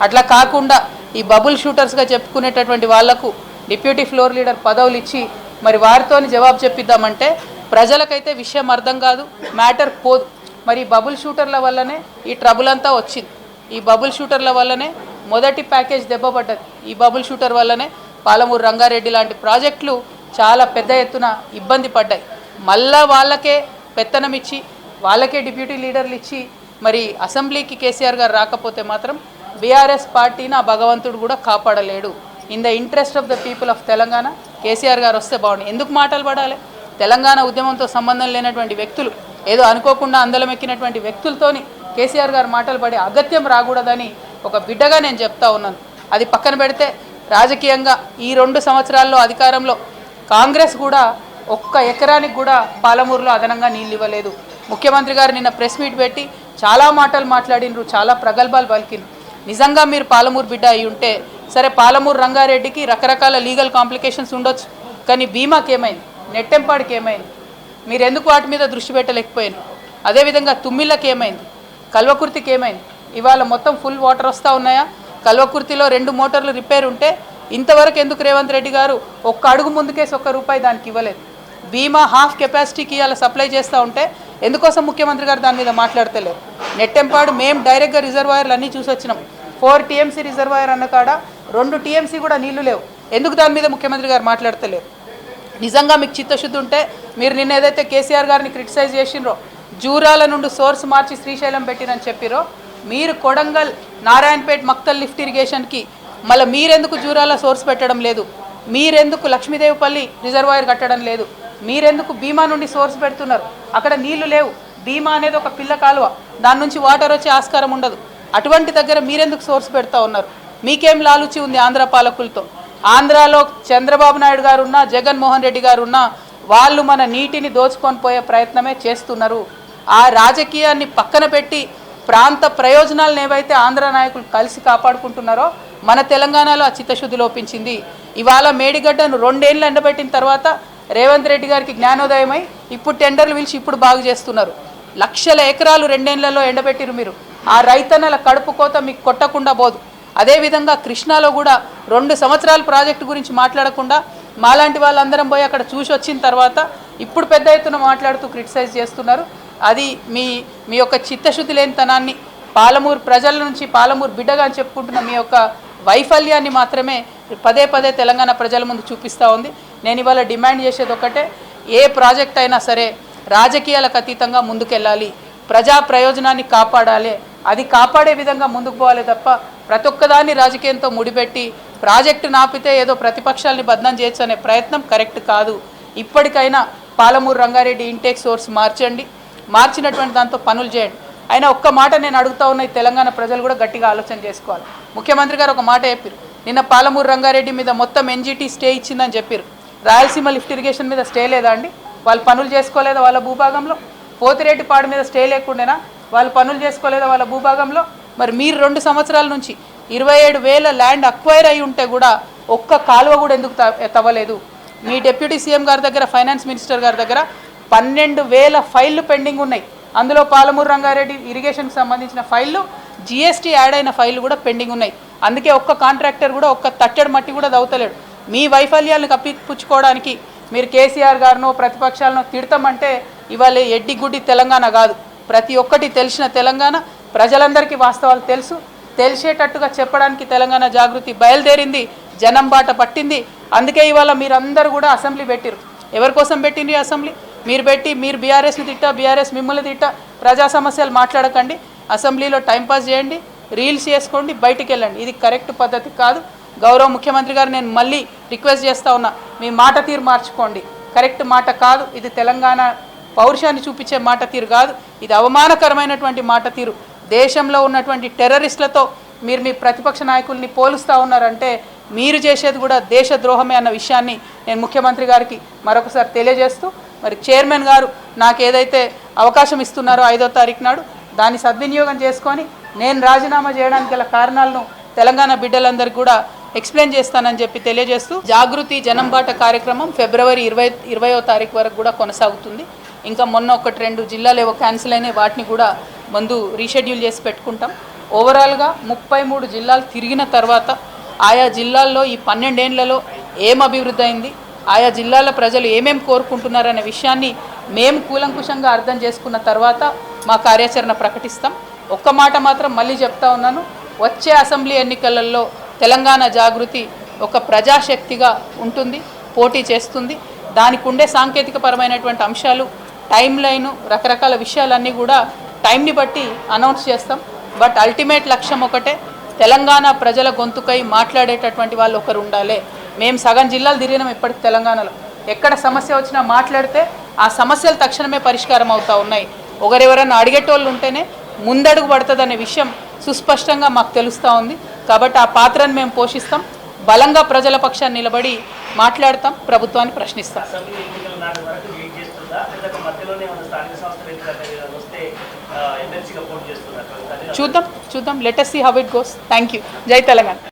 అట్లా కాకుండా ఈ బబుల్ షూటర్స్గా చెప్పుకునేటటువంటి వాళ్లకు డిప్యూటీ ఫ్లోర్ లీడర్ పదవులు ఇచ్చి మరి వారితోని జవాబు చెప్పిద్దామంటే ప్రజలకైతే విషయం అర్థం కాదు, మ్యాటర్ పోదు. మరి బబుల్ షూటర్ల వల్లనే ఈ ట్రబుల్ అంతా వచ్చింది. ఈ బబుల్ షూటర్ల వల్లనే మొదటి ప్యాకేజ్ దెబ్బపడ్డది. ఈ బబుల్ షూటర్ వల్లనే పాలమూరు రంగారెడ్డి లాంటి ప్రాజెక్టులు చాలా పెద్ద ఎత్తున ఇబ్బంది పడ్డాయి. మళ్ళా వాళ్ళకే పెత్తనం ఇచ్చి వాళ్ళకే డిప్యూటీ లీడర్లు ఇచ్చి మరి అసెంబ్లీకి కేసీఆర్ గారు రాకపోతే మాత్రం బీఆర్ఎస్ పార్టీని ఆ భగవంతుడు కూడా కాపాడలేడు. In the interest of the people of Telangana KCR గారు వస్తే బాగుంది. ఎందుకు మాటలు పడాలి? తెలంగాణ ఉద్యమంతో సంబంధం లేనటువంటి వ్యక్తులు, ఏదో అనుకోకుండా అందలం ఎక్కినటువంటి వ్యక్తులతోని కేసీఆర్ గారు మాటలు పడే అగత్యం రాకూడదని ఒక బిడ్డగా నేను చెప్తా ఉన్నాను. అది పక్కన పెడితే రాజకీయంగా ఈ 2 సంవత్సరాల్లో అధికారంలో కాంగ్రెస్ కూడా ఒక్క ఎకరానికి కూడా పాలమూరులో అదనంగా నీళ్ళు ఇవ్వలేదు. ముఖ్యమంత్రి గారు నిన్న ప్రెస్ మీట్ పెట్టి చాలా మాటలు మాట్లాడినరు, చాలా ప్రగల్భాలు పలికినరు. నిజంగా మీరు పాలమూరు బిడ్డ అయి ఉంటే సరే, పాలమూరు రంగారెడ్డికి రకరకాల లీగల్ కాంప్లికేషన్స్ ఉండొచ్చు, కానీ బీమాకి ఏమైంది? నెట్టెంపాడికి ఏమైంది? మీరు ఎందుకు వాటి మీద దృష్టి పెట్టలేకపోయారు? అదేవిధంగా తుమ్మిళ్ళకి ఏమైంది? కల్వకుర్తికి ఏమైంది? ఇవాళ మొత్తం ఫుల్ వాటర్ వస్తూ ఉన్నాయా? కల్వకుర్తిలో 2 మోటార్లు రిపేర్ ఉంటే ఇంతవరకు ఎందుకు రేవంత్ రెడ్డి గారు ఒక్క అడుగు ముందుకేసి ₹1 దానికి ఇవ్వలేదు? బీమా హాఫ్ కెపాసిటీకి ఇవాళ సప్లై చేస్తూ ఉంటే ఎందుకోసం ముఖ్యమంత్రి గారు దాని మీద మాట్లాడతలేరు? నెట్టెంపాడు మేము డైరెక్ట్గా రిజర్వాయర్లు అన్నీ చూసి వచ్చినాం. 4 TMC రిజర్వాయర్ అన్న కాడ 2 TMC కూడా నీళ్లు లేవు. ఎందుకు దాని మీద ముఖ్యమంత్రి గారు మాట్లాడతలేరు? నిజంగా మీకు చిత్తశుద్ధి ఉంటే మీరు నిన్న ఏదైతే కేసీఆర్ గారిని క్రిటిసైజ్ చేసినరో, జూరాల నుండి సోర్స్ మార్చి శ్రీశైలం పెట్టిరని చెప్పిరో, మీరు కొడంగల్ నారాయణపేట్ మక్తల్ లిఫ్ట్ ఇరిగేషన్కి మళ్ళీ మీరెందుకు జూరాల సోర్స్ పెట్టడం లేదు? మీరెందుకు లక్ష్మీదేవిపల్లి రిజర్వాయర్ కట్టడం లేదు? మీరెందుకు భీమా నుండి సోర్స్ పెడుతున్నారు? అక్కడ నీళ్లు లేవు. భీమా అనేది ఒక పిల్ల కాలువ, దాని నుంచి వాటర్ వచ్చే ఆస్కారం ఉండదు. అటువంటి దగ్గర మీరెందుకు సోర్స్ పెడతా ఉన్నారు? మీకేం లాలుచి ఉంది ఆంధ్ర పాలకులతో? ఆంధ్రాలో చంద్రబాబు నాయుడు గారు ఉన్నా, జగన్మోహన్ రెడ్డి గారు ఉన్నా, వాళ్ళు మన నీటిని దోచుకొని పోయే ప్రయత్నమే చేస్తున్నారు. ఆ రాజకీయాన్ని పక్కన పెట్టి ప్రాంత ప్రయోజనాలను ఏవైతే ఆంధ్ర నాయకులు కలిసి కాపాడుకుంటున్నారో మన తెలంగాణలో ఆ చిత్తశుద్ధి లోపించింది. ఇవాళ మేడిగడ్డను 2 ఏళ్ళు ఎండబెట్టిన తర్వాత రేవంత్ రెడ్డి గారికి జ్ఞానోదయమై ఇప్పుడు టెండర్లు పిలిచి ఇప్పుడు బాగు చేస్తున్నారు. లక్షల ఎకరాలు 2 ఏళ్లలో ఎండబెట్టిరు మీరు. ఆ రైతన్నల కడుపు కోత మీకు కొట్టకుండా పోదు. అదేవిధంగా కృష్ణాలో కూడా 2 సంవత్సరాల ప్రాజెక్టు గురించి మాట్లాడకుండా మాలాంటి వాళ్ళందరం పోయి అక్కడ చూసి వచ్చిన తర్వాత ఇప్పుడు పెద్ద ఎత్తున మాట్లాడుతూ క్రిటిసైజ్ చేస్తున్నారు. అది మీ యొక్క చిత్తశుద్ధి లేనితనాన్ని, పాలమూరు ప్రజల నుంచి పాలమూరు బిడ్డగా అని చెప్పుకుంటున్న మీ యొక్క వైఫల్యాన్ని మాత్రమే పదే పదే తెలంగాణ ప్రజల ముందు చూపిస్తూ ఉంది. నేను ఇవాళ డిమాండ్ చేసేది ఒకటే, ఏ ప్రాజెక్ట్ అయినా సరే రాజకీయాలకు అతీతంగా ముందుకెళ్ళాలి, ప్రజా ప్రయోజనాన్ని కాపాడాలి. అది కాపాడే విధంగా ముందుకు పోవాలి తప్ప ప్రతి ఒక్కదాన్ని రాజకీయంతో ముడిపెట్టి ప్రాజెక్టు నాపితే ఏదో ప్రతిపక్షాలని బదనాం చేయొచ్చు అనే ప్రయత్నం కరెక్ట్ కాదు. ఇప్పటికైనా పాలమూరు రంగారెడ్డి ఇంటేక్ సోర్స్ మార్చండి, మార్చినటువంటి దాంతో పనులు చేయండి. అయినా ఒక్క మాట నేను అడుగుతా ఉన్న తెలంగాణ ప్రజలు కూడా గట్టిగా ఆలోచన చేసుకోవాలి. ముఖ్యమంత్రి గారు ఒక మాట చెప్పారు, నిన్న పాలమూరు రంగారెడ్డి మీద మొత్తం NGT స్టే ఇచ్చిందని చెప్పారు. రాయలసీమ లిఫ్ట్ ఇరిగేషన్ మీద స్టే లేదా అండి? వాళ్ళు పనులు చేసుకోలేదా వాళ్ళ భూభాగంలో? పోతిరెడ్డిపాడు మీద స్టే లేకుండేనా? వాళ్ళు పనులు చేసుకోలేదా వాళ్ళ భూభాగంలో? మరి మీరు 2 సంవత్సరాల నుంచి 27,000 ల్యాండ్ అక్వైర్ అయి ఉంటే కూడా ఒక్క కాలువ కూడా ఎందుకు తవ్వలేదు? మీ డిప్యూటీ సీఎం గారి దగ్గర, ఫైనాన్స్ మినిస్టర్ గారి దగ్గర 12,000 ఫైళ్ళు పెండింగ్ ఉన్నాయి. అందులో పాలమూరు రంగారెడ్డి ఇరిగేషన్కి సంబంధించిన ఫైళ్ళు, GST యాడ్ అయిన ఫైళ్ళు కూడా పెండింగ్ ఉన్నాయి. అందుకే ఒక్క కాంట్రాక్టర్ కూడా ఒక్క తట్టెడు మట్టి కూడా దవ్వుతలేడు. మీ వైఫల్యాలను కప్పిపుచ్చుకోవడానికి మీరు కేసీఆర్ గారినో ప్రతిపక్షాలను తిడతామంటే ఇవాళ ఎడ్డిగుడ్డి తెలంగాణ కాదు, ప్రతి ఒక్కటి తెలిసిన తెలంగాణ. ప్రజలందరికీ వాస్తవాలు తెలుసు, తెలిసేటట్టుగా చెప్పడానికి తెలంగాణ జాగృతి బయలుదేరింది, జనం బాట పట్టింది. అందుకే ఇవాళ మీరందరూ కూడా అసెంబ్లీ పెట్టిరు. ఎవరి కోసం పెట్టింది అసెంబ్లీ? మీరు పెట్టి మీరు బీఆర్ఎస్ని తిట్టా, బీఆర్ఎస్ మిమ్మల్ని తిట్టా, ప్రజా సమస్యలు మాట్లాడకండి, అసెంబ్లీలో టైంపాస్ చేయండి, రీల్స్ చేసుకోండి, బయటికి వెళ్ళండి. ఇది కరెక్ట్ పద్ధతి కాదు. గౌరవ ముఖ్యమంత్రి గారు నేను మళ్ళీ రిక్వెస్ట్ చేస్తూ ఉన్నా, మీ మాట తీరు మార్చుకోండి. కరెక్ట్ మాట కాదు ఇది, తెలంగాణ పౌరుషాన్ని చూపించే మాట తీరు కాదు, ఇది అవమానకరమైనటువంటి మాట తీరు. దేశంలో ఉన్నటువంటి టెర్రరిస్టులతో మీరు మీ ప్రతిపక్ష నాయకుల్ని పోలుస్తూ ఉన్నారంటే మీరు చేసేది కూడా దేశద్రోహమే అన్న విషయాన్ని నేను ముఖ్యమంత్రి గారికి మరొకసారి తెలియజేస్తూ, మరి చైర్మన్ గారు నాకు ఏదైతే అవకాశం ఇస్తున్నారో 5వ తారీఖు నాడు దాన్ని సద్వినియోగం చేసుకొని నేను రాజీనామా చేయడానికి గల కారణాలను తెలంగాణ బిడ్డలందరికీ కూడా ఎక్స్ప్లెయిన్ చేస్తానని చెప్పి తెలియజేస్తూ, జాగృతి జనం బాట కార్యక్రమం ఫిబ్రవరి 20వ తారీఖు వరకు కూడా కొనసాగుతుంది. ఇంకా మొన్న 1-2 జిల్లాలు ఏవో క్యాన్సిల్ అయినాయి, వాటిని కూడా ముందు రీషెడ్యూల్ చేసి పెట్టుకుంటాం. ఓవరాల్గా 33 జిల్లాలు తిరిగిన తర్వాత ఆయా జిల్లాల్లో ఈ 12 ఏళ్లలో ఏం అభివృద్ధి అయింది, ఆయా జిల్లాల ప్రజలు ఏమేం కోరుకుంటున్నారనే విషయాన్ని మేము కూలంకుషంగా అర్థం చేసుకున్న తర్వాత మా కార్యాచరణ ప్రకటిస్తాం. ఒక్క మాట మాత్రం మళ్ళీ చెప్తా ఉన్నాను, వచ్చే అసెంబ్లీ ఎన్నికలలో తెలంగాణ జాగృతి ఒక ప్రజాశక్తిగా ఉంటుంది, పోటీ చేస్తుంది. దానికి ఉండే సాంకేతికపరమైనటువంటి అంశాలు, టైం లైను, రకరకాల విషయాలన్నీ కూడా టైంని బట్టి అనౌన్స్ చేస్తాం. బట్ అల్టిమేట్ లక్ష్యం ఒకటే, తెలంగాణ ప్రజల గొంతుకై మాట్లాడేటటువంటి వాళ్ళు ఒకరు ఉండాలి. మేము సగం జిల్లాలు తిరిగినాం ఇప్పటికి తెలంగాణలో. ఎక్కడ సమస్య వచ్చినా మాట్లాడితే ఆ సమస్యలు తక్షణమే పరిష్కారం అవుతూ ఉన్నాయి. ఒకరెవరన్నా అడిగేటోళ్ళు ఉంటేనే ముందడుగు పడుతుందనే విషయం సుస్పష్టంగా మాకు తెలుస్తూ ఉంది. కాబట్టి ఆ పాత్రను మేము పోషిస్తాం, బలంగా ప్రజల పక్షాన్ని నిలబడి మాట్లాడతాం, ప్రభుత్వాన్ని ప్రశ్నిస్తాం. చూద్దాం, let us see how it goes. Thank you. జై తెలంగాణ.